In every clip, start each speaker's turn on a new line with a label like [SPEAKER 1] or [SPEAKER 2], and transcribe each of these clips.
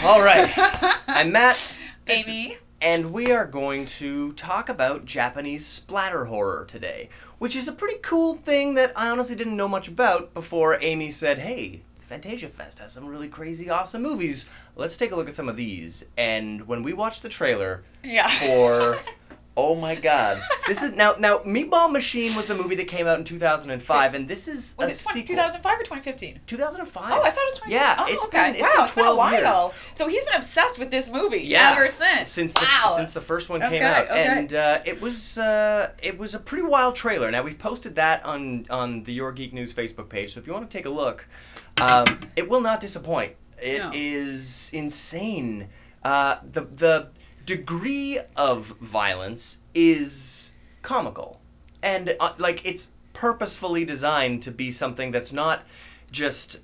[SPEAKER 1] All right. I'm Matt.
[SPEAKER 2] Amy.
[SPEAKER 1] And we are going to talk about Japanese splatter horror today, which is a pretty cool thing that I honestly didn't know much about before Amy said, hey, Fantasia Fest has some really crazy, awesome movies. Let's take a look at some of these. And when we watched the trailer for... Oh my god. This is now Meatball Machine was a movie that came out in 2005 and this is
[SPEAKER 2] was it
[SPEAKER 1] sequel.
[SPEAKER 2] 2005 or 2015?
[SPEAKER 1] 2005.
[SPEAKER 2] Oh, I thought it was 2015.
[SPEAKER 1] Yeah,
[SPEAKER 2] oh,
[SPEAKER 1] it's
[SPEAKER 2] okay.
[SPEAKER 1] been
[SPEAKER 2] Wow, it's been a
[SPEAKER 1] 12
[SPEAKER 2] while.
[SPEAKER 1] years.
[SPEAKER 2] So he's been obsessed with this movie
[SPEAKER 1] ever
[SPEAKER 2] since.
[SPEAKER 1] Since the first one came out.
[SPEAKER 2] Okay.
[SPEAKER 1] And it was a pretty wild trailer. Now we've posted that on the Your Geek News Facebook page. So if you want to take a look, it will not disappoint. It is insane. The degree of violence is comical, and like it's purposefully designed to be something that's not just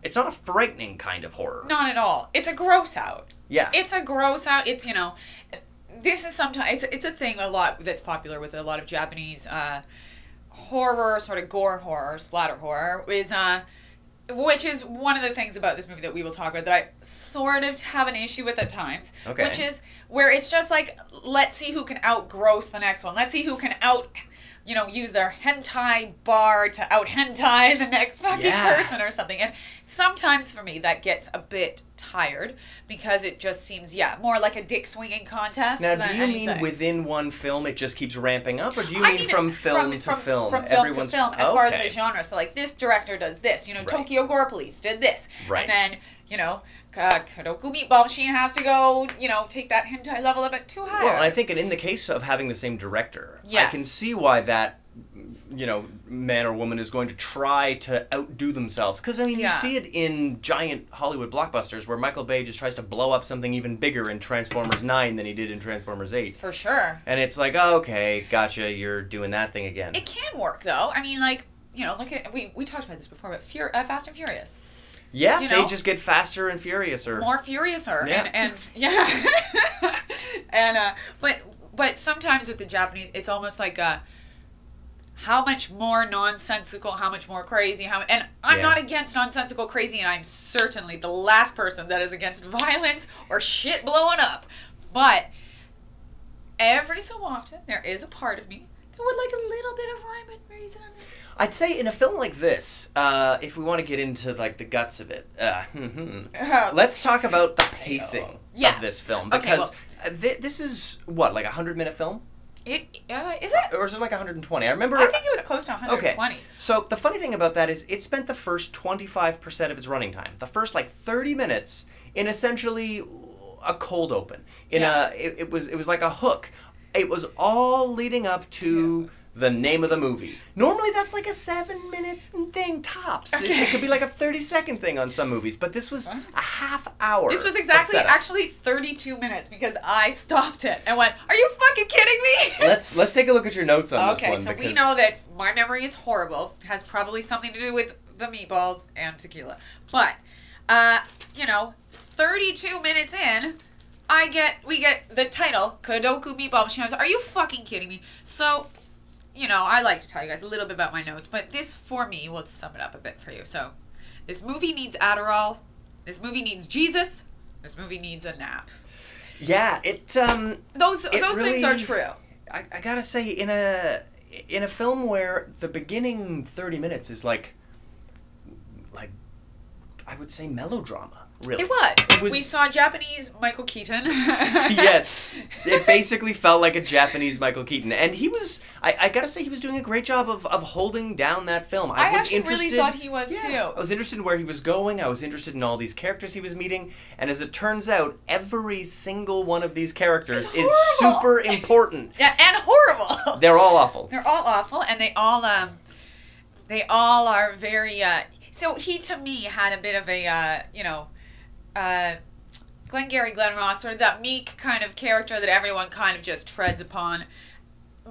[SPEAKER 1] it's not a frightening kind of horror.
[SPEAKER 2] Not at all. It's a gross out.
[SPEAKER 1] Yeah, it's
[SPEAKER 2] a gross out. It's, you know, this is sometimes it's a thing a lot that's popular with a lot of Japanese horror, sort of gore horror, splatter horror, is which is one of the things about this movie that we will talk about that I sort of have an issue with at times.
[SPEAKER 1] Okay.
[SPEAKER 2] Which is where it's just like, let's see who can outgross the next one. Let's see who can use their hentai bar to out hentai the next fucking person or something. And sometimes for me that gets a bit tired because it just seems, more like a dick swinging contest.
[SPEAKER 1] Now,
[SPEAKER 2] than
[SPEAKER 1] do you
[SPEAKER 2] anything.
[SPEAKER 1] mean within one film it just keeps ramping up, or do you mean from film to film?
[SPEAKER 2] From film to film, as far as the genre. So, like, this director does this. You know,
[SPEAKER 1] Right.
[SPEAKER 2] Tokyo Gore Police did this.
[SPEAKER 1] Right.
[SPEAKER 2] And then, you know, Kodoku Meatball Machine has to go, you know, take that hentai level a bit too high.
[SPEAKER 1] Well, and I think in the case of having the same director,
[SPEAKER 2] Yes.
[SPEAKER 1] I can see why that, you know, man or woman is going to try to outdo themselves. Because, I mean, you see it in giant Hollywood blockbusters where Michael Bay just tries to blow up something even bigger in Transformers 9 than he did in Transformers 8.
[SPEAKER 2] For sure.
[SPEAKER 1] And it's like, oh, okay, gotcha, you're doing that thing again.
[SPEAKER 2] It can work, though. I mean, like, you know, look at, we talked about this before, but Fast and Furious.
[SPEAKER 1] Yeah,
[SPEAKER 2] you know,
[SPEAKER 1] they just get faster and furiouser.
[SPEAKER 2] More furiouser.
[SPEAKER 1] Yeah.
[SPEAKER 2] And and but sometimes with the Japanese, it's almost like how much more nonsensical, how much more crazy, and I'm not against nonsensical crazy, and I'm certainly the last person that is against violence or shit blowing up. But every so often, there is a part of me that would like a little bit of rhyme and reason.
[SPEAKER 1] I'd say in a film like this, if we want to get into like the guts of it, let's talk about the pacing of this film, because this is what, like a 100-minute film?
[SPEAKER 2] Is it?
[SPEAKER 1] Or is it like 120? I remember.
[SPEAKER 2] I think it was close to 120.
[SPEAKER 1] Okay. So the funny thing about that is it spent the first 25% of its running time, the first like 30 minutes, in essentially a cold open. It was like a hook. It was all leading up to the name of the movie. Normally that's like a 7-minute thing tops.
[SPEAKER 2] Okay.
[SPEAKER 1] It could be like a 30-second thing on some movies, but this was a half hour.
[SPEAKER 2] This was actually 32 minutes because I stopped it and went, "Are you fucking kidding me?"
[SPEAKER 1] Let's take a look at your notes on this one.
[SPEAKER 2] Okay, so we know that my memory is horrible. It has probably something to do with the meatballs and tequila. But you know, 32 minutes in, we get the title, Kodoku Meatball Machine. I was like, are you fucking kidding me? So, you know, I like to tell you guys a little bit about my notes, but this, for me, will sum it up a bit for you. So, this movie needs Adderall. This movie needs Jesus. This movie needs a nap.
[SPEAKER 1] Yeah,
[SPEAKER 2] those things are true.
[SPEAKER 1] I gotta say, in a film where the beginning 30 minutes is like I would say melodrama. Really.
[SPEAKER 2] It was. We saw Japanese Michael Keaton.
[SPEAKER 1] Yes. It basically felt like a Japanese Michael Keaton. And he was, I gotta say, he was doing a great job of holding down that film.
[SPEAKER 2] I was actually really thought he was, too.
[SPEAKER 1] I was interested in where he was going. I was interested in all these characters he was meeting. And as it turns out, every single one of these characters is super important.
[SPEAKER 2] Yeah, and horrible.
[SPEAKER 1] They're all awful.
[SPEAKER 2] They're all awful, and they all are very, so he, to me, had a bit of a, Glengarry Glen Ross, sort of that meek kind of character that everyone kind of just treads upon.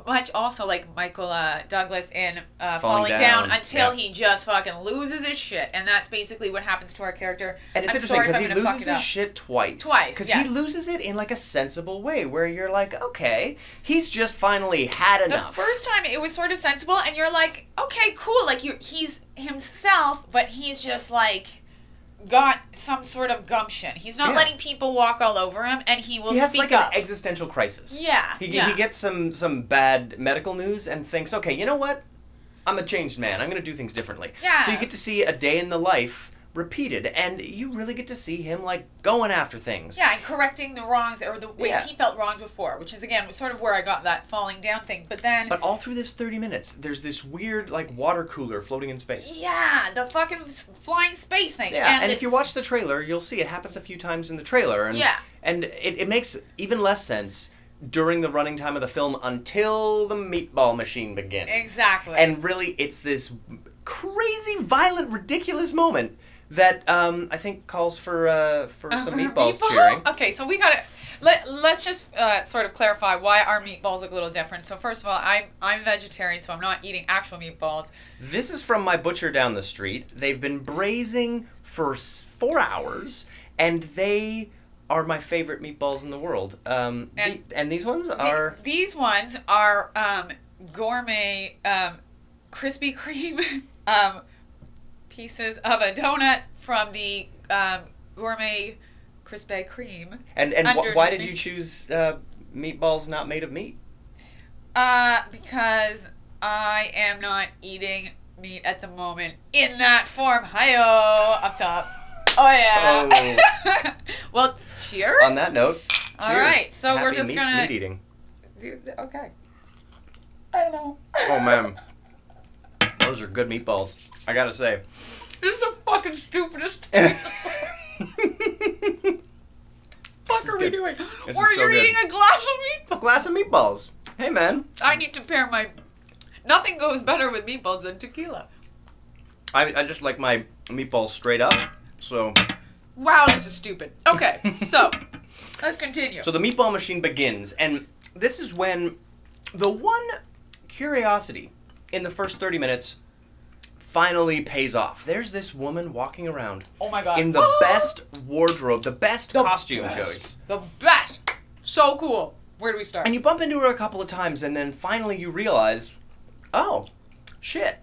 [SPEAKER 2] Much also like Michael Douglas in Falling Down until he just fucking loses his shit. And that's basically what happens to our character.
[SPEAKER 1] And it's interesting because he loses his shit twice. Because he loses it in like a sensible way where you're like, okay, he's just finally had enough.
[SPEAKER 2] The first time it was sort of sensible and you're like, okay, cool. Like he's himself, but he's just like got some sort of gumption. He's not letting people walk all over him, and he will speak up. He has like
[SPEAKER 1] an existential crisis.
[SPEAKER 2] Yeah.
[SPEAKER 1] He gets some bad medical news and thinks, okay, you know what? I'm a changed man. I'm going to do things differently. Yeah. So you get to see a day in the life repeated, and you really get to see him like going after things.
[SPEAKER 2] Yeah, and correcting the wrongs or the ways he felt wronged before, which is again sort of where I got that falling down thing. But
[SPEAKER 1] all through this 30 minutes, there's this weird like water cooler floating in space.
[SPEAKER 2] Yeah, the fucking flying space thing.
[SPEAKER 1] Yeah, and if you watch the trailer, you'll see it happens a few times in the trailer, and it makes even less sense during the running time of the film until the meatball machine begins.
[SPEAKER 2] Exactly.
[SPEAKER 1] And really, it's this crazy, violent, ridiculous moment that I think calls for some meatballs cheering.
[SPEAKER 2] Okay, so we gotta let's just sort of clarify why our meatballs look a little different. So first of all, I'm vegetarian, so I'm not eating actual meatballs.
[SPEAKER 1] This is from my butcher down the street. They've been braising for 4 hours, and they are my favorite meatballs in the world. And these ones are
[SPEAKER 2] these ones are gourmet Krispy Kreme pieces of a donut from the gourmet Krispy Kreme.
[SPEAKER 1] And why did you choose meatballs not made of meat?
[SPEAKER 2] Because I am not eating meat at the moment in that form. Hi-yo, up top. Oh, yeah. Oh. Well, cheers.
[SPEAKER 1] On that note, cheers.
[SPEAKER 2] All right, so we're just going to...
[SPEAKER 1] meat eating.
[SPEAKER 2] Okay. I know.
[SPEAKER 1] Oh, man. Those are good meatballs, I gotta say.
[SPEAKER 2] This is the fucking stupidest thing. What are we doing? You're eating a glass of meatballs.
[SPEAKER 1] A glass of meatballs. Hey, man.
[SPEAKER 2] I need to pair my... Nothing goes better with meatballs than tequila.
[SPEAKER 1] I just like my meatballs straight up, so...
[SPEAKER 2] Wow, this is stupid. Okay, so, let's continue.
[SPEAKER 1] So the meatball machine begins, and this is when the one curiosity in the first 30 minutes finally pays off. There's this woman walking around.
[SPEAKER 2] Oh my god.
[SPEAKER 1] In the best wardrobe, the best costume choice.
[SPEAKER 2] The best. So cool. Where do we start?
[SPEAKER 1] And you bump into her a couple of times, and then finally you realize, oh, shit.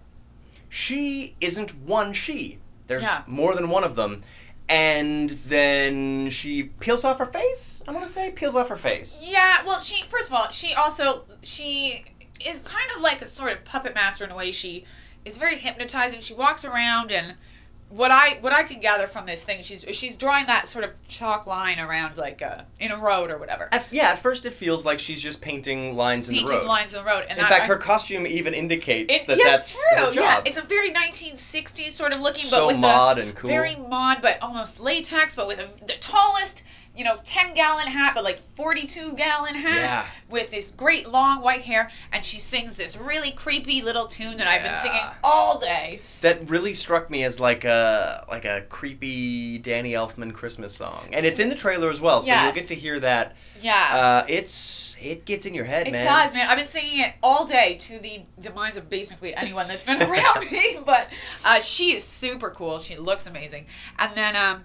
[SPEAKER 1] She isn't one she. There's more than one of them. And then she peels off her face? I want to say peels off her face.
[SPEAKER 2] Yeah, well, first of all, she is kind of like a sort of puppet master in a way. She is very hypnotizing. She walks around, and what I can gather from this thing, she's drawing that sort of chalk line around like in a road or whatever.
[SPEAKER 1] At first it feels like she's just painting lines in the road.
[SPEAKER 2] Painting lines in the road. And
[SPEAKER 1] in fact, her costume even indicates that's
[SPEAKER 2] true.
[SPEAKER 1] her job.
[SPEAKER 2] Yeah, it's a very 1960s sort of looking,
[SPEAKER 1] so
[SPEAKER 2] but with
[SPEAKER 1] mod and cool.
[SPEAKER 2] Very mod, but almost latex, but with the tallest, 10-gallon hat, but like 42-gallon hat with this great long white hair, and she sings this really creepy little tune that I've been singing all day.
[SPEAKER 1] That really struck me as like a creepy Danny Elfman Christmas song, and it's in the trailer as well, so you'll get to hear that.
[SPEAKER 2] Yeah,
[SPEAKER 1] it gets in your head, man.
[SPEAKER 2] It does, man. I've been singing it all day to the demise of basically anyone that's been around me, but she is super cool. She looks amazing, and then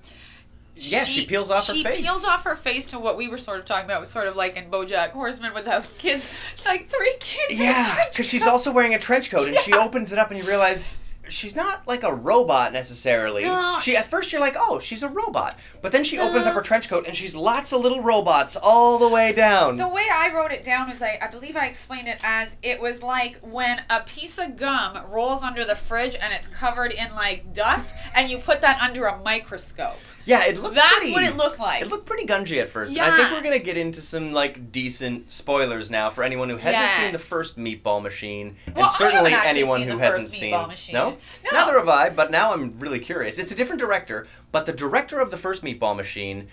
[SPEAKER 1] she peels off her face.
[SPEAKER 2] She peels off her face to what we were sort of talking about. It was sort of like in BoJack Horseman with those kids. It's like 3 kids in a trench coat.
[SPEAKER 1] Because she's also wearing a trench coat, and she opens it up and you realize she's not like a robot necessarily. No. At first you're like, oh, she's a robot. But then she opens up her trench coat and she's lots of little robots all the way down.
[SPEAKER 2] The way I wrote it down was I believe I explained it as it was like when a piece of gum rolls under the fridge and it's covered in like dust and you put that under a microscope.
[SPEAKER 1] Yeah, it looked
[SPEAKER 2] That's what it looked like.
[SPEAKER 1] It looked pretty gungy at first.
[SPEAKER 2] Yeah.
[SPEAKER 1] I think we're going to get into some like decent spoilers now for anyone who hasn't seen the first Meatball Machine, and certainly anyone who hasn't seen. No? Neither have I, but now I'm really curious. It's a different director, but the director of the first Meatball Machine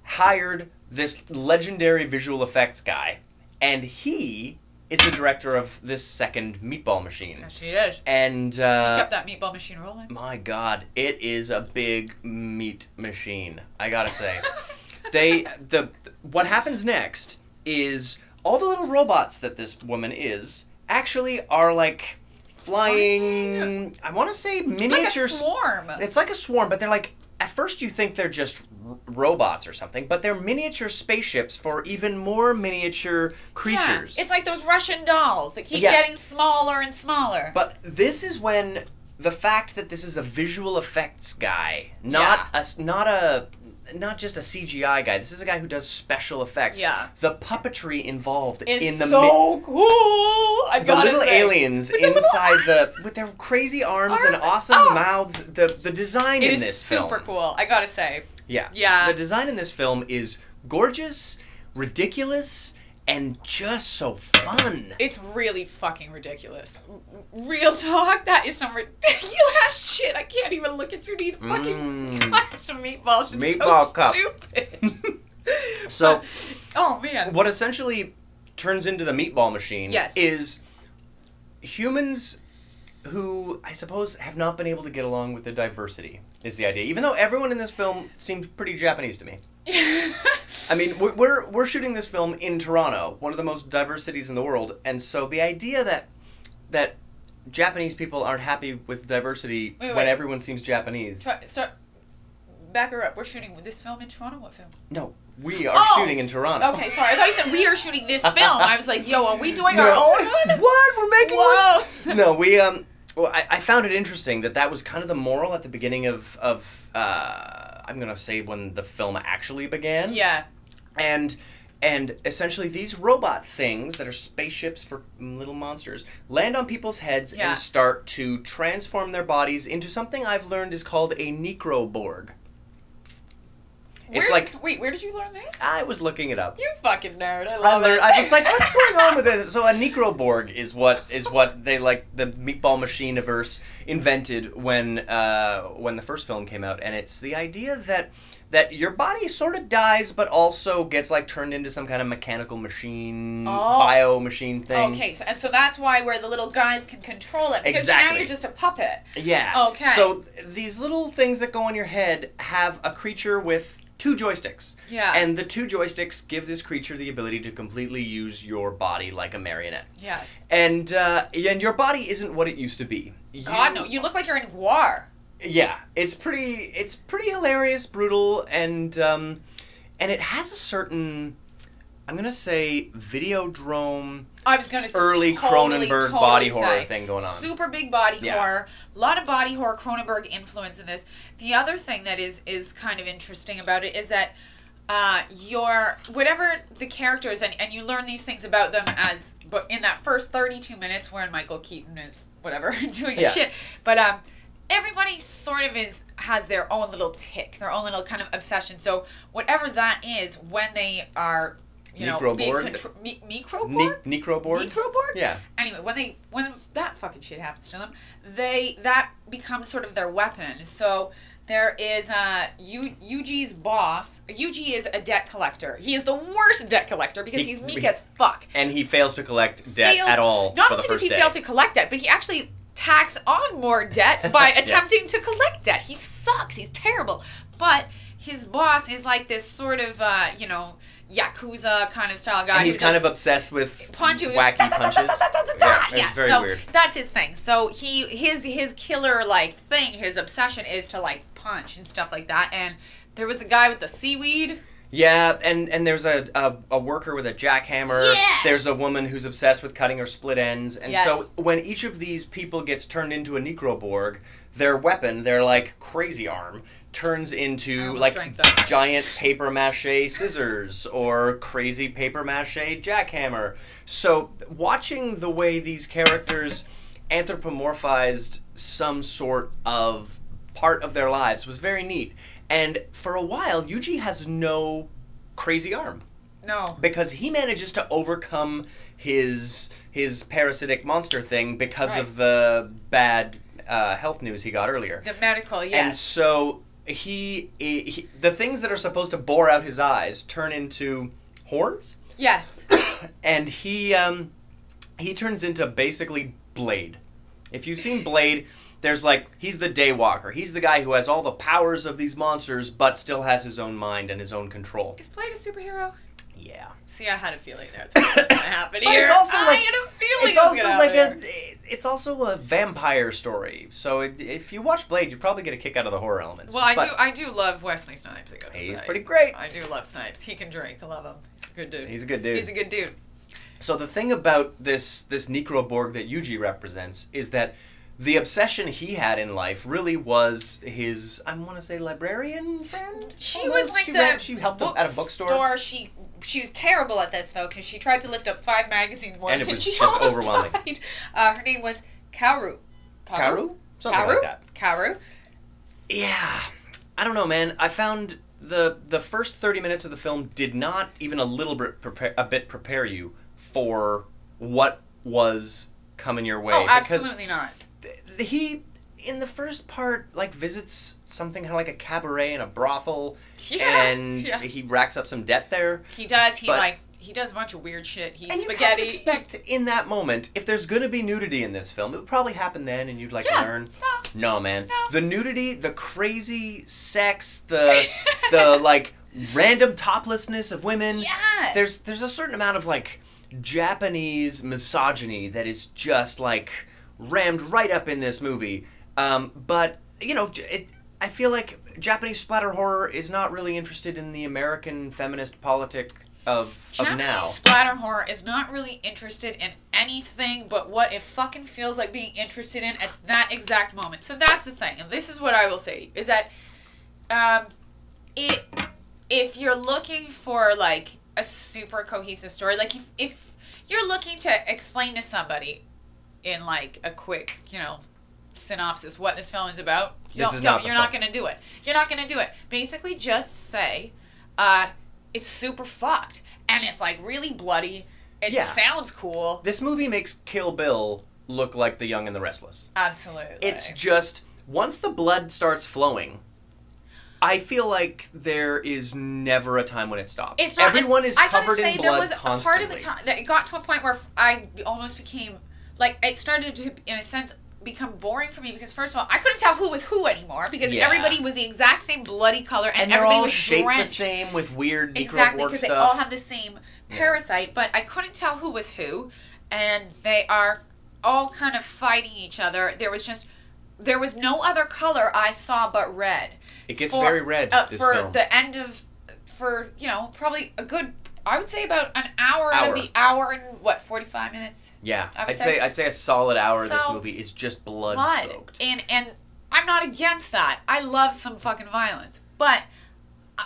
[SPEAKER 1] hired this legendary visual effects guy, and he is the director of this second Meatball Machine.
[SPEAKER 2] Yes, she is.
[SPEAKER 1] And
[SPEAKER 2] he kept that Meatball Machine rolling.
[SPEAKER 1] My God, it is a big meat machine, I gotta say. What happens next is all the little robots that this woman is actually are like flying. I want to say miniature.
[SPEAKER 2] Like a swarm.
[SPEAKER 1] It's like a swarm, but they're like. At first you think they're just robots or something, but they're miniature spaceships for even more miniature creatures.
[SPEAKER 2] Yeah, it's like those Russian dolls that keep getting smaller and smaller.
[SPEAKER 1] But this is when the fact that this is a visual effects guy, not just a CGI guy. This is a guy who does special effects.
[SPEAKER 2] Yeah.
[SPEAKER 1] The puppetry involved in the
[SPEAKER 2] so cool. I
[SPEAKER 1] the
[SPEAKER 2] gotta
[SPEAKER 1] little
[SPEAKER 2] say.
[SPEAKER 1] aliens
[SPEAKER 2] With the
[SPEAKER 1] inside with their crazy arms and awesome mouths. The design in this film.
[SPEAKER 2] It is super cool. I gotta say.
[SPEAKER 1] Yeah.
[SPEAKER 2] Yeah.
[SPEAKER 1] The design in this film is gorgeous, ridiculous, and just so fun.
[SPEAKER 2] It's really fucking ridiculous. Real talk, that is some ridiculous shit. I can't even look at your neat fucking glass of meatballs. It's
[SPEAKER 1] Meatball
[SPEAKER 2] so
[SPEAKER 1] cup.
[SPEAKER 2] stupid.
[SPEAKER 1] So,
[SPEAKER 2] oh man.
[SPEAKER 1] what essentially turns into the Meatball Machine
[SPEAKER 2] Yes.
[SPEAKER 1] is humans who, I suppose, have not been able to get along with the diversity, is the idea. Even though everyone in this film seems pretty Japanese to me. I mean, we're shooting this film in Toronto, one of the most diverse cities in the world, and so the idea that Japanese people aren't happy with diversity when everyone seems Japanese.
[SPEAKER 2] Back her up. We're shooting this film in Toronto? What film?
[SPEAKER 1] No, we are shooting in Toronto.
[SPEAKER 2] Okay, sorry. I thought you said we are shooting this film. I was like, yo, are we doing our own one?
[SPEAKER 1] What? We're making
[SPEAKER 2] one?
[SPEAKER 1] No, we, well, I found it interesting that was kind of the moral at the beginning of I'm going to say when the film actually began.
[SPEAKER 2] Yeah.
[SPEAKER 1] And essentially these robot things that are spaceships for little monsters land on people's heads and start to transform their bodies into something I've learned is called a necroborg.
[SPEAKER 2] Wait, where did you learn this?
[SPEAKER 1] I was looking it up.
[SPEAKER 2] You fucking nerd. I love it.
[SPEAKER 1] I was like, what's going on with this? So a necroborg is what they the Meatball Machine-iverse invented when the first film came out, and it's the idea that your body sort of dies, but also gets turned into some kind of mechanical machine, bio machine thing.
[SPEAKER 2] Okay, so that's where the little guys can control it. Because now you're just a puppet.
[SPEAKER 1] Yeah.
[SPEAKER 2] Okay.
[SPEAKER 1] So these little things that go on your head have a creature with 2 joysticks.
[SPEAKER 2] Yeah.
[SPEAKER 1] And the 2 joysticks give this creature the ability to completely use your body like a marionette.
[SPEAKER 2] Yes.
[SPEAKER 1] And your body isn't what it used to be.
[SPEAKER 2] God, no. You look like you're in war.
[SPEAKER 1] Yeah, it's pretty hilarious, brutal, and it has a certain, I'm gonna say, Videodrome.
[SPEAKER 2] I was gonna say
[SPEAKER 1] early Cronenberg body horror thing going on.
[SPEAKER 2] Super big body horror, a lot of body horror, Cronenberg influence in this. The other thing that is kind of interesting about it is that whatever the characters and you learn these things about them but in that first 32 minutes wherein Michael Keaton is whatever doing his shit, but everybody sort of has their own little tick, their own little kind of obsession. So whatever that is, when they are,
[SPEAKER 1] Necroborg?
[SPEAKER 2] Necroborg?
[SPEAKER 1] Yeah.
[SPEAKER 2] Anyway, when that fucking shit happens to them, that becomes sort of their weapon. So there is Yuji's boss. Yuji is a debt collector. He is the worst debt collector because he's meek as fuck.
[SPEAKER 1] And he fails to collect debt at all.
[SPEAKER 2] Not
[SPEAKER 1] for the
[SPEAKER 2] only
[SPEAKER 1] first
[SPEAKER 2] does he
[SPEAKER 1] day.
[SPEAKER 2] fail to collect debt, but he actually tax on more debt by attempting to collect debt. He sucks. He's terrible. But his boss is like this sort of, Yakuza kind of style guy.
[SPEAKER 1] And he's kind of obsessed with wacky punches.
[SPEAKER 2] Yeah,
[SPEAKER 1] very
[SPEAKER 2] so
[SPEAKER 1] weird.
[SPEAKER 2] That's his thing. So his killer thing, his obsession is to punch and stuff like that. And there was the guy with the seaweed.
[SPEAKER 1] Yeah, and there's a worker with a jackhammer.
[SPEAKER 2] Yeah!
[SPEAKER 1] There's a woman who's obsessed with cutting her split ends. And
[SPEAKER 2] Yes.
[SPEAKER 1] so when each of these people gets turned into a necroborg, their weapon, their crazy arm, turns into giant paper mache scissors or crazy paper mache jackhammer. So watching the way these characters anthropomorphized some sort of part of their lives was very neat. And for a while, Yuji has no crazy arm.
[SPEAKER 2] No.
[SPEAKER 1] Because he manages to overcome his parasitic monster thing because of the bad health news he got earlier.
[SPEAKER 2] The medical, yes.
[SPEAKER 1] And so he the things that are supposed to bore out his eyes turn into horns.
[SPEAKER 2] Yes.
[SPEAKER 1] And he turns into basically Blade. If you've seen Blade, there's he's the daywalker. He's the guy who has all the powers of these monsters, but still has his own mind and his own control.
[SPEAKER 2] Is Blade a superhero?
[SPEAKER 1] Yeah.
[SPEAKER 2] See, I had a feeling that's what's going to happen here.
[SPEAKER 1] It's also
[SPEAKER 2] I had a feeling
[SPEAKER 1] it's also
[SPEAKER 2] happen.
[SPEAKER 1] it's also a vampire story. So if you watch Blade, you probably get a kick out of the horror elements.
[SPEAKER 2] Well, I do love Wesley Snipes.
[SPEAKER 1] He's pretty great.
[SPEAKER 2] I do love Snipes. He can drink. I love him. He's a good dude.
[SPEAKER 1] He's a good dude.
[SPEAKER 2] He's a good dude.
[SPEAKER 1] So the thing about this necroborg that Yuji represents is that the obsession he had in life really was his, I want to say, librarian friend?
[SPEAKER 2] She was like
[SPEAKER 1] she helped him at a bookstore.
[SPEAKER 2] She was terrible at this, though, because she tried to lift up 5 magazines once,
[SPEAKER 1] and
[SPEAKER 2] she
[SPEAKER 1] just
[SPEAKER 2] almost
[SPEAKER 1] overwhelming.
[SPEAKER 2] died. Her name was Kaoru.
[SPEAKER 1] Kaoru? Something like that.
[SPEAKER 2] Kaoru.
[SPEAKER 1] Yeah. I don't know, man. I found the first 30 minutes of the film did not even a little bit prepare you for what was coming your way.
[SPEAKER 2] Oh, absolutely not.
[SPEAKER 1] He, in the first part, like, visits something kind of like a cabaret and a brothel, and he racks up some debt there.
[SPEAKER 2] He does. He does a bunch of weird shit. He eats spaghetti.
[SPEAKER 1] You kind of expect in that moment, if there's going to be nudity in this film, it would probably happen then, and you'd learn. No, man.
[SPEAKER 2] No.
[SPEAKER 1] The nudity, the crazy sex, the like random toplessness of women.
[SPEAKER 2] Yeah.
[SPEAKER 1] There's a certain amount of like Japanese misogyny that is just like rammed right up in this movie. But I feel like Japanese splatter horror is not really interested in the American feminist politic of now.
[SPEAKER 2] Japanese splatter horror is not really interested in anything but what it fucking feels like being interested in at that exact moment. So that's the thing, and this is what I will say, is that if you're looking for like a super cohesive story, like if you're looking to explain to somebody in like a quick, synopsis what this film is about, you're not going to do it. You're not going to do it. Basically, just say, it's super fucked, and it's like really bloody. It sounds cool.
[SPEAKER 1] This movie makes Kill Bill look like The Young and the Restless.
[SPEAKER 2] Absolutely.
[SPEAKER 1] It's just, once the blood starts flowing, I feel like there is never a time when it stops. Everyone is covered in blood
[SPEAKER 2] there was
[SPEAKER 1] constantly.
[SPEAKER 2] A part of the time that it got to a point where I almost became, like, it started to, in a sense, become boring for me, because first of all, I couldn't tell who was who anymore, because everybody was the exact same bloody color, and everybody was
[SPEAKER 1] shaped
[SPEAKER 2] drenched
[SPEAKER 1] the same with weird necrowork
[SPEAKER 2] exactly, because
[SPEAKER 1] stuff.
[SPEAKER 2] they all have the same parasite, but I couldn't tell who was who, and they are all kind of fighting each other. There was no other color I saw but red.
[SPEAKER 1] It gets very red, this
[SPEAKER 2] for
[SPEAKER 1] film.
[SPEAKER 2] The end of, probably a good, I would say about an hour out of the hour and, 45 minutes?
[SPEAKER 1] Yeah, I'd say a solid hour of this movie is just blood-soaked.
[SPEAKER 2] And I'm not against that. I love some fucking violence. But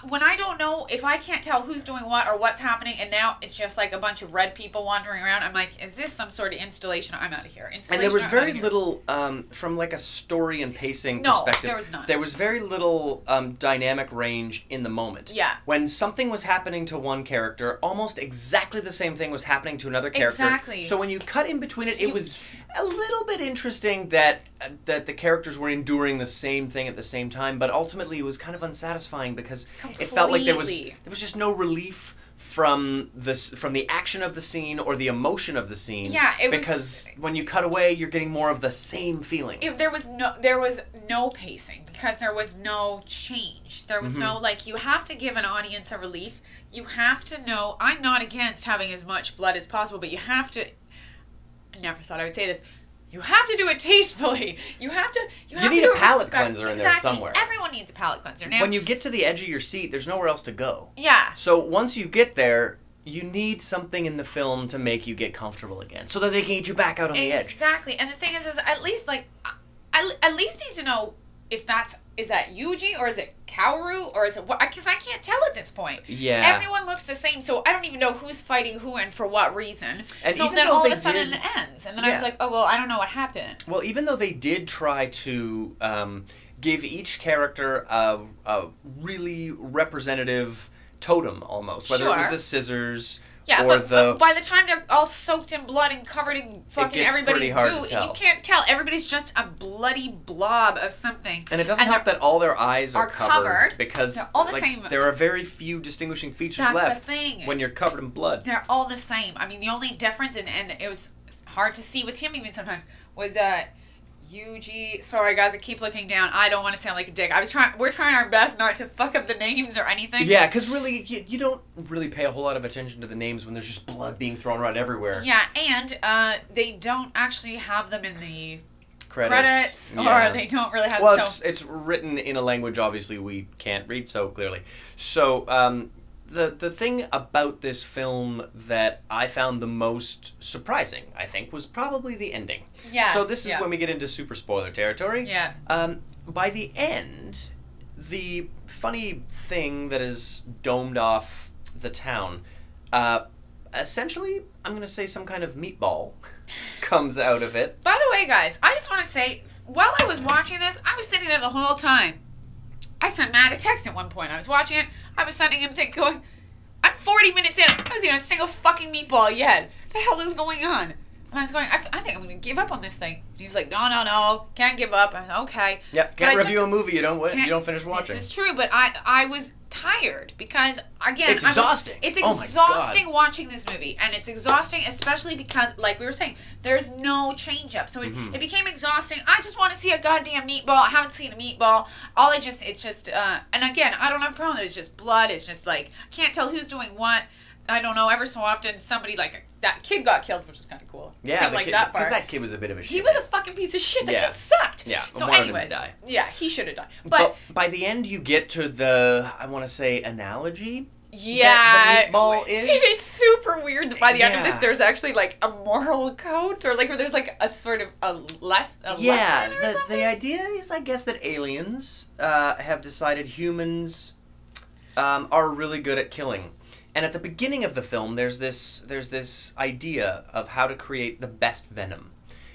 [SPEAKER 2] when I don't know, if I can't tell who's doing what or what's happening, and now it's just like a bunch of red people wandering around, I'm like, is this some sort of installation? I'm out of here.
[SPEAKER 1] And there was very little, from like a story and pacing perspective.
[SPEAKER 2] There was none.
[SPEAKER 1] There was very little dynamic range in the moment.
[SPEAKER 2] Yeah.
[SPEAKER 1] When something was happening to one character, almost exactly the same thing was happening to another character.
[SPEAKER 2] Exactly.
[SPEAKER 1] So when you cut in between it, it was a little bit interesting that the characters were enduring the same thing at the same time, but ultimately it was kind of unsatisfying because it felt like there was just no relief from the action of the scene or the emotion of the scene.
[SPEAKER 2] Yeah,
[SPEAKER 1] because when you cut away, you're getting more of the same feeling.
[SPEAKER 2] There was no pacing, because there was no change. There was no, like, you have to give an audience a relief. You have to know, I'm not against having as much blood as possible, but you have to, I never thought I would say this, you have to do it tastefully. You need
[SPEAKER 1] a palate cleanser in there somewhere.
[SPEAKER 2] Everyone needs a palate cleanser. Now,
[SPEAKER 1] when you get to the edge of your seat, there's nowhere else to go.
[SPEAKER 2] Yeah.
[SPEAKER 1] So once you get there, you need something in the film to make you get comfortable again, so that they can get you back out on the edge.
[SPEAKER 2] Exactly. And the thing is at least, like, I at least need to know if is that Yuji, or is it Kaoru, or is it what? Because I can't tell at this point.
[SPEAKER 1] Yeah.
[SPEAKER 2] Everyone looks the same, so I don't even know who's fighting who and for what reason.
[SPEAKER 1] And
[SPEAKER 2] so then all of a sudden it ends, and then I was like, oh well, I don't know what happened.
[SPEAKER 1] Well, even though they did try to give each character a really representative totem, almost, whether it was the scissors.
[SPEAKER 2] Yeah, but by the time they're all soaked in blood and covered in fucking everybody's goo, you can't tell. Everybody's just a bloody blob of something.
[SPEAKER 1] And it doesn't help that all their eyes are covered, because
[SPEAKER 2] they're all the same.
[SPEAKER 1] There are very few distinguishing features left when you're covered in blood.
[SPEAKER 2] They're all the same. I mean, the only difference, and it was hard to see with him even sometimes, was Yuji. Sorry, guys, I keep looking down. I don't want to sound like a dick. We're trying our best not to fuck up the names or anything.
[SPEAKER 1] Yeah, because really, you don't really pay a whole lot of attention to the names when there's just blood being thrown around everywhere.
[SPEAKER 2] Yeah, and they don't actually have them in the credits, or they don't really have.
[SPEAKER 1] Well, it's written in a language obviously we can't read so clearly. So the thing about this film that I found the most surprising, I think, was probably the ending.
[SPEAKER 2] Yeah.
[SPEAKER 1] So this is when we get into super spoiler territory.
[SPEAKER 2] Yeah.
[SPEAKER 1] By the end, the funny thing that is domed off the town, essentially, I'm going to say some kind of meatball comes out of it.
[SPEAKER 2] By the way, guys, I just want to say, while I was watching this, I was sitting there the whole time. I sent Matt a text at one point. I was watching it. I was sending him things going, I'm 40 minutes in. I haven't seen a single fucking meatball yet. What the hell is going on? And I was going, I think I'm going to give up on this thing. And he was like, no, can't give up. I was like, okay.
[SPEAKER 1] Yep, can't review a movie you don't finish watching.
[SPEAKER 2] This is true, but I was tired because, again,
[SPEAKER 1] it's exhausting.
[SPEAKER 2] It's exhausting watching this movie, and it's exhausting especially because, like we were saying, there's no change up. So it became exhausting. I just want to see a goddamn meatball. I haven't seen a meatball. It's just, and again, I don't have a problem. It's just blood. It's just like, I can't tell who's doing what. I don't know, ever so often somebody, like, that kid got killed, which was kind of cool.
[SPEAKER 1] Yeah,
[SPEAKER 2] like that part.
[SPEAKER 1] Because that kid was a bit of a shit.
[SPEAKER 2] He was a fucking piece of shit. That kid sucked.
[SPEAKER 1] Yeah,
[SPEAKER 2] so
[SPEAKER 1] anyways,
[SPEAKER 2] yeah, he should have died. But
[SPEAKER 1] by the end, you get to the, I want to say, analogy
[SPEAKER 2] that
[SPEAKER 1] the meatball is.
[SPEAKER 2] It's super weird that by the end of this, there's actually, like, a moral code, or, like, where there's, like, a sort of a lesson or something?
[SPEAKER 1] The idea is, I guess, that aliens have decided humans are really good at killing. And at the beginning of the film, there's this idea of how to create the best venom.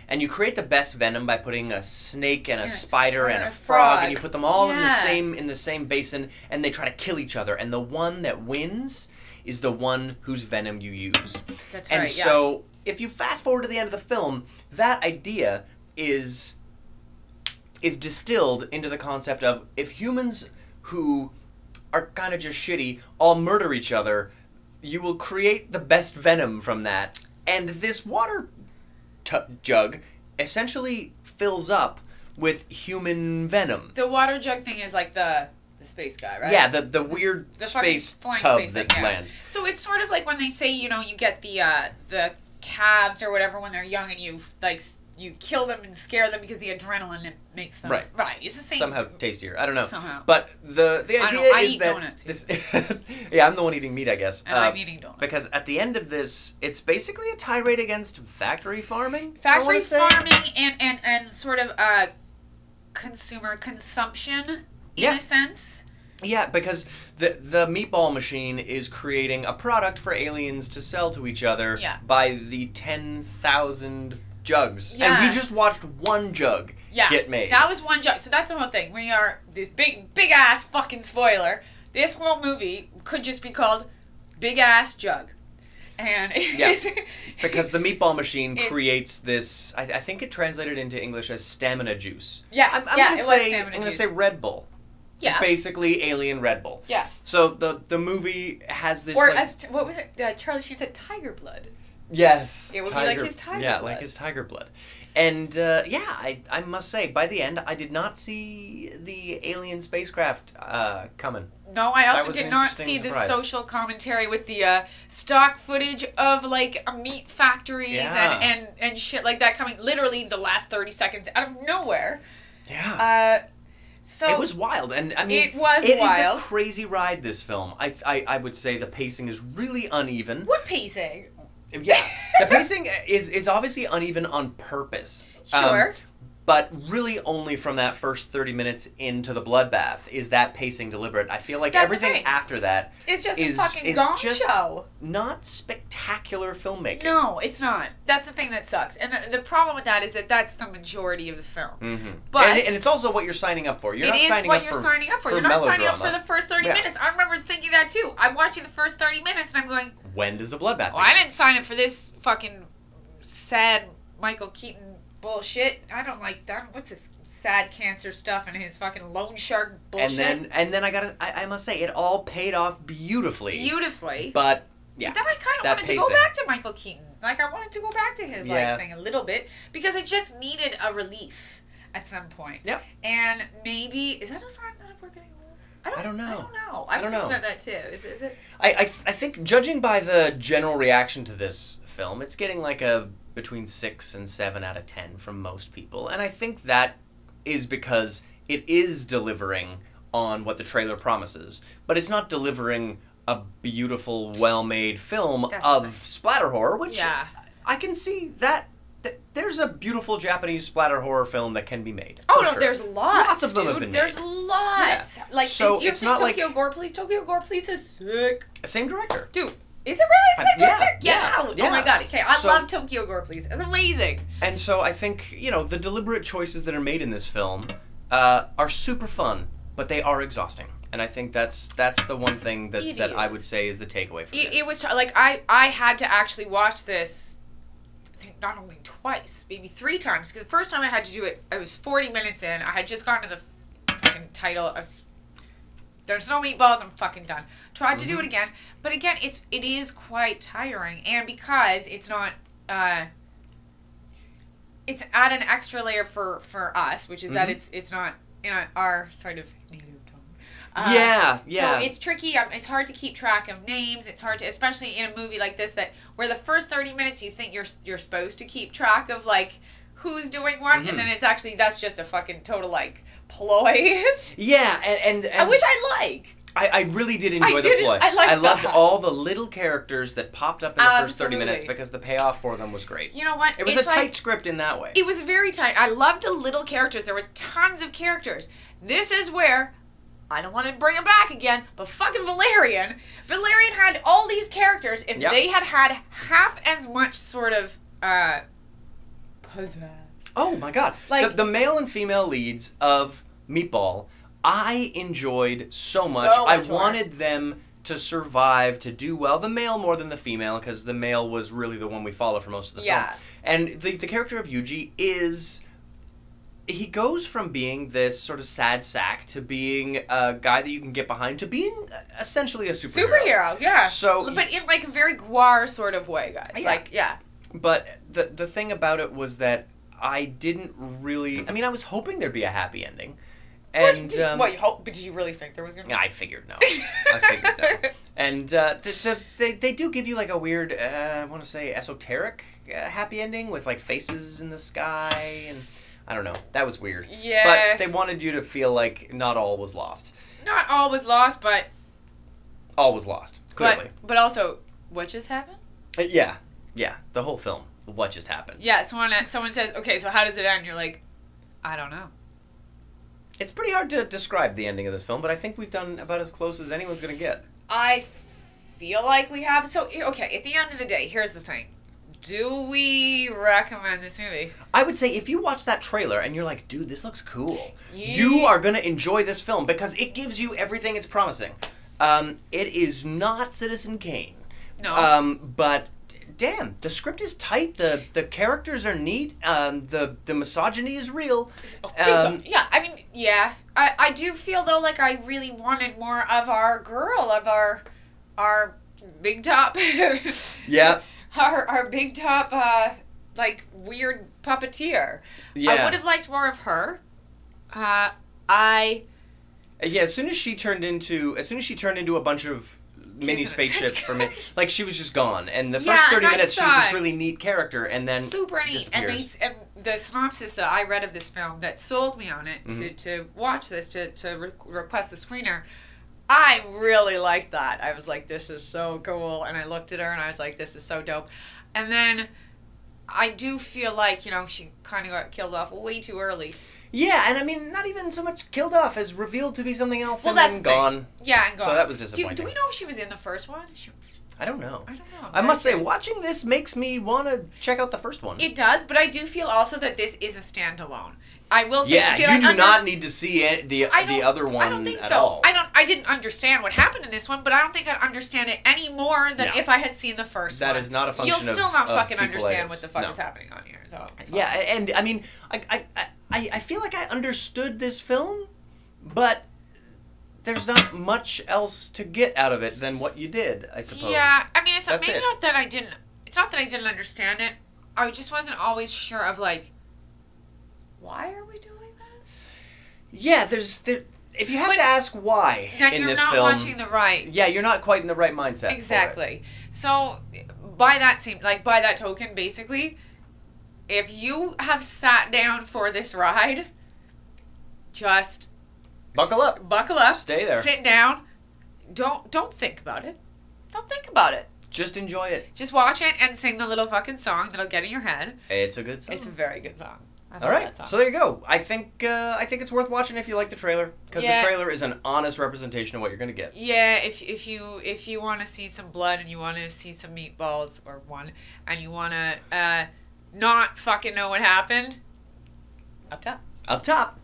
[SPEAKER 1] And you create the best venom by putting a snake and a spider and a frog, and you put them all in the same basin, and they try to kill each other. And the one that wins is the one whose venom you use.
[SPEAKER 2] That's
[SPEAKER 1] right.
[SPEAKER 2] And
[SPEAKER 1] so if you fast forward to the end of the film, that idea is distilled into the concept of if humans who are kind of just shitty all murder each other, you will create the best venom from that. And this water jug essentially fills up with human venom.
[SPEAKER 2] The water jug thing is like the space guy, right?
[SPEAKER 1] Yeah, the weird space tub that lands.
[SPEAKER 2] So it's sort of like when they say, you get the calves or whatever when they're young, and you kill them and scare them because the adrenaline makes them right. It's the same.
[SPEAKER 1] Somehow tastier. I don't know.
[SPEAKER 2] Somehow.
[SPEAKER 1] But the idea is that
[SPEAKER 2] donuts.
[SPEAKER 1] This yeah, I'm the one eating meat, I guess.
[SPEAKER 2] And I'm eating donuts.
[SPEAKER 1] Because at the end of this, it's basically a tirade against factory farming.
[SPEAKER 2] Factory farming and sort of consumer consumption in a sense.
[SPEAKER 1] Yeah, because the meatball machine is creating a product for aliens to sell to each other by the 10,000 jugs. Yeah. And we just watched one jug get made.
[SPEAKER 2] That was one jug. So that's the whole thing. We are the big ass fucking spoiler. This whole movie could just be called Big Ass Jug. And
[SPEAKER 1] because the meatball machine creates this, I think it translated into English as stamina juice.
[SPEAKER 2] Yes,
[SPEAKER 1] it was stamina juice. I'm going to say Red Bull. Yeah. Basically alien Red Bull.
[SPEAKER 2] Yeah.
[SPEAKER 1] So the movie has this
[SPEAKER 2] what was it? Charlie Sheen said tiger blood.
[SPEAKER 1] Yes.
[SPEAKER 2] It would be like his tiger blood.
[SPEAKER 1] Yeah, like his tiger blood. And, I must say, by the end, I did not see the alien spacecraft coming.
[SPEAKER 2] No, I also did not see the social commentary with the stock footage of, like, meat factories and shit like that coming literally the last 30 seconds out of nowhere.
[SPEAKER 1] Yeah.
[SPEAKER 2] So
[SPEAKER 1] it was wild, and I mean,
[SPEAKER 2] it was
[SPEAKER 1] wild.
[SPEAKER 2] It
[SPEAKER 1] is a crazy ride, this film. I would say the pacing is really uneven.
[SPEAKER 2] What pacing?
[SPEAKER 1] Yeah, the pacing is obviously uneven on purpose.
[SPEAKER 2] Sure.
[SPEAKER 1] But really only from that first 30 minutes into the bloodbath is that pacing deliberate. I feel like everything after that
[SPEAKER 2] it's just a fucking gong show.
[SPEAKER 1] Not spectacular filmmaking.
[SPEAKER 2] No, it's not. That's the thing that sucks. And the problem with that is that that's the majority of the film.
[SPEAKER 1] Mm-hmm.
[SPEAKER 2] But
[SPEAKER 1] and it's also what you're signing up for. You're not signing up for
[SPEAKER 2] You're not signing up for the first 30 minutes. I remember thinking that too. I'm watching the first 30 minutes and I'm going,
[SPEAKER 1] when does the bloodbath begin?
[SPEAKER 2] I didn't sign up for this fucking sad Michael Keaton bullshit. I don't like that. What's this sad cancer stuff and his fucking loan shark bullshit?
[SPEAKER 1] And then I must say, it all paid off beautifully. But yeah.
[SPEAKER 2] But then I kind of wanted to go back to Michael Keaton. Like, I wanted to go back to his thing a little bit because it just needed a relief at some point.
[SPEAKER 1] Yep.
[SPEAKER 2] And maybe is that a sign that we're getting old? I don't know. I was thinking about that too. Is it?
[SPEAKER 1] I think, judging by the general reaction to this film, it's getting like a between 6 and 7 out of 10 from most people. And I think that is because it is delivering on what the trailer promises, but it's not delivering a beautiful, well-made film
[SPEAKER 2] Definitely.
[SPEAKER 1] of splatter horror, which I can see that there's a beautiful Japanese splatter horror film that can be made.
[SPEAKER 2] Oh no, there's lots
[SPEAKER 1] of them
[SPEAKER 2] dude.
[SPEAKER 1] have been
[SPEAKER 2] There's
[SPEAKER 1] made.
[SPEAKER 2] lots.
[SPEAKER 1] Yeah.
[SPEAKER 2] Like,
[SPEAKER 1] so
[SPEAKER 2] you've
[SPEAKER 1] it's
[SPEAKER 2] seen
[SPEAKER 1] not
[SPEAKER 2] Tokyo
[SPEAKER 1] like
[SPEAKER 2] Gore Police. Tokyo Gore Police is sick.
[SPEAKER 1] Same director.
[SPEAKER 2] Dude, is it really the same director? Get
[SPEAKER 1] yeah,
[SPEAKER 2] out!
[SPEAKER 1] yeah.
[SPEAKER 2] Oh my god, okay. I love Tokyo Gore Police. It's amazing.
[SPEAKER 1] And so I think, you know, the deliberate choices that are made in this film are super fun, but they are exhausting. And I think that's the one thing that I would say is the takeaway from this.
[SPEAKER 2] It was, like, I had to actually watch this, I think not only twice, maybe 3 times. Because the first time I had to do it, I was 40 minutes in. I had just gotten to the fucking title of There's No Meatballs, I'm fucking done. Tried to do it again. But again, it is quite tiring. And because it's not... it's add an extra layer for us, which is that it's not in our sort of native tongue.
[SPEAKER 1] Yeah.
[SPEAKER 2] So it's tricky. It's hard to keep track of names. It's hard to, especially in a movie like this, where the first 30 minutes you think you're supposed to keep track of like who's doing what, and then that's just a fucking total like ploy.
[SPEAKER 1] Yeah, and
[SPEAKER 2] which I like.
[SPEAKER 1] I really did enjoy the ploy.
[SPEAKER 2] I
[SPEAKER 1] loved all the little characters that popped up in the first 30 minutes
[SPEAKER 2] Absolutely.
[SPEAKER 1] because the payoff for them was great.
[SPEAKER 2] You know what?
[SPEAKER 1] It was a tight script in that way.
[SPEAKER 2] It was very tight. I loved the little characters. There was tons of characters. This is where, I don't want to bring him back again, but fucking Valerian. Valerian had all these characters. If they had half as much sort of pizzazz.
[SPEAKER 1] Oh my god. Like, the male and female leads of Meatball, I enjoyed so much. I wanted them to survive, to do well. The male more than the female, because the male was really the one we follow for most of the film. And the character of Yuji is... He goes from being this sort of sad sack to being a guy that you can get behind to being essentially a superhero.
[SPEAKER 2] Yeah.
[SPEAKER 1] So,
[SPEAKER 2] but in like a very Gore sort of way, guys.
[SPEAKER 1] Yeah.
[SPEAKER 2] Like, yeah.
[SPEAKER 1] But the thing about it was that I didn't really... I mean, I was hoping there'd be a happy ending. And,
[SPEAKER 2] what you hope? But did you really think there was gonna be?
[SPEAKER 1] I figured no. I figured no. And they do give you like a weird, I want to say esoteric happy ending with like faces in the sky, and I don't know. That was weird.
[SPEAKER 2] Yeah.
[SPEAKER 1] But they wanted you to feel like not all was lost.
[SPEAKER 2] Not all was lost, but
[SPEAKER 1] all was lost. Clearly.
[SPEAKER 2] But also, what just happened?
[SPEAKER 1] Yeah. The whole film. What just happened?
[SPEAKER 2] Yeah. Someone says, "Okay, so how does it end?" You're like, I don't know.
[SPEAKER 1] It's pretty hard to describe the ending of this film, but I think we've done about as close as anyone's going to get.
[SPEAKER 2] I feel like we have. So, okay, at the end of the day, here's the thing. Do we recommend this movie?
[SPEAKER 1] I would say if you watch that trailer and you're like, dude, this looks cool, you are going to enjoy this film because it gives you everything it's promising. It is not Citizen Kane.
[SPEAKER 2] No.
[SPEAKER 1] But... Damn, the script is tight. The characters are neat. The misogyny is real.
[SPEAKER 2] Yeah, I mean, yeah. I do feel though like I really wanted more of our girl, of our big top.
[SPEAKER 1] Yeah.
[SPEAKER 2] Our big top, like weird puppeteer.
[SPEAKER 1] Yeah.
[SPEAKER 2] I would have liked more of her.
[SPEAKER 1] Yeah. As soon as she turned into a bunch of mini spaceships for me, like she was just gone, and the first 30 minutes she was this really neat character, and then
[SPEAKER 2] super neat. And the synopsis that I read of this film that sold me on it to watch this, to request the screener, I really liked that. I was like, this is so cool, and I looked at her and I was like, this is so dope. And then I do feel like, you know, she kind of got killed off way too early.
[SPEAKER 1] Yeah, and I mean, not even so much killed off as revealed to be something else and then gone.
[SPEAKER 2] Yeah, and gone.
[SPEAKER 1] So that was disappointing.
[SPEAKER 2] Do we know if she was in the first one?
[SPEAKER 1] I don't know.
[SPEAKER 2] I
[SPEAKER 1] must say, watching this makes me want to check out the first one.
[SPEAKER 2] It does, but I do feel also that this is a standalone. I will say,
[SPEAKER 1] you do not need to see the other one.
[SPEAKER 2] I don't think
[SPEAKER 1] at
[SPEAKER 2] so.
[SPEAKER 1] all.
[SPEAKER 2] I didn't understand what happened in this one, but I don't think I'd understand it any more than if I had seen the first one.
[SPEAKER 1] That is not a function of
[SPEAKER 2] You'll still not fucking
[SPEAKER 1] sequelitis.
[SPEAKER 2] understand what the fuck is happening on here. So
[SPEAKER 1] yeah, and I mean, I feel like I understood this film, but there's not much else to get out of it than what you did, I suppose.
[SPEAKER 2] Yeah, I mean, it's not that I didn't understand it. I just wasn't always sure of like, why are we doing that?
[SPEAKER 1] Yeah, if you have to ask why
[SPEAKER 2] then
[SPEAKER 1] in
[SPEAKER 2] you're
[SPEAKER 1] this
[SPEAKER 2] not
[SPEAKER 1] film,
[SPEAKER 2] watching the right.
[SPEAKER 1] Yeah, you're not quite in the right mindset.
[SPEAKER 2] Exactly. So, by that token, basically, if you have sat down for this ride, just
[SPEAKER 1] buckle up.
[SPEAKER 2] Buckle up.
[SPEAKER 1] Stay there.
[SPEAKER 2] Sit down. don't think about it. Don't think about it.
[SPEAKER 1] Just enjoy it.
[SPEAKER 2] Just watch it and sing the little fucking song that'll get in your head.
[SPEAKER 1] It's a good song.
[SPEAKER 2] It's a very good song.
[SPEAKER 1] All right, so there you go. I think it's worth watching if you like the trailer, because the trailer is an honest representation of what you're going to get.
[SPEAKER 2] Yeah, if you want to see some blood and you want to see some meatballs and you want to not fucking know what happened, up top.
[SPEAKER 1] Up top.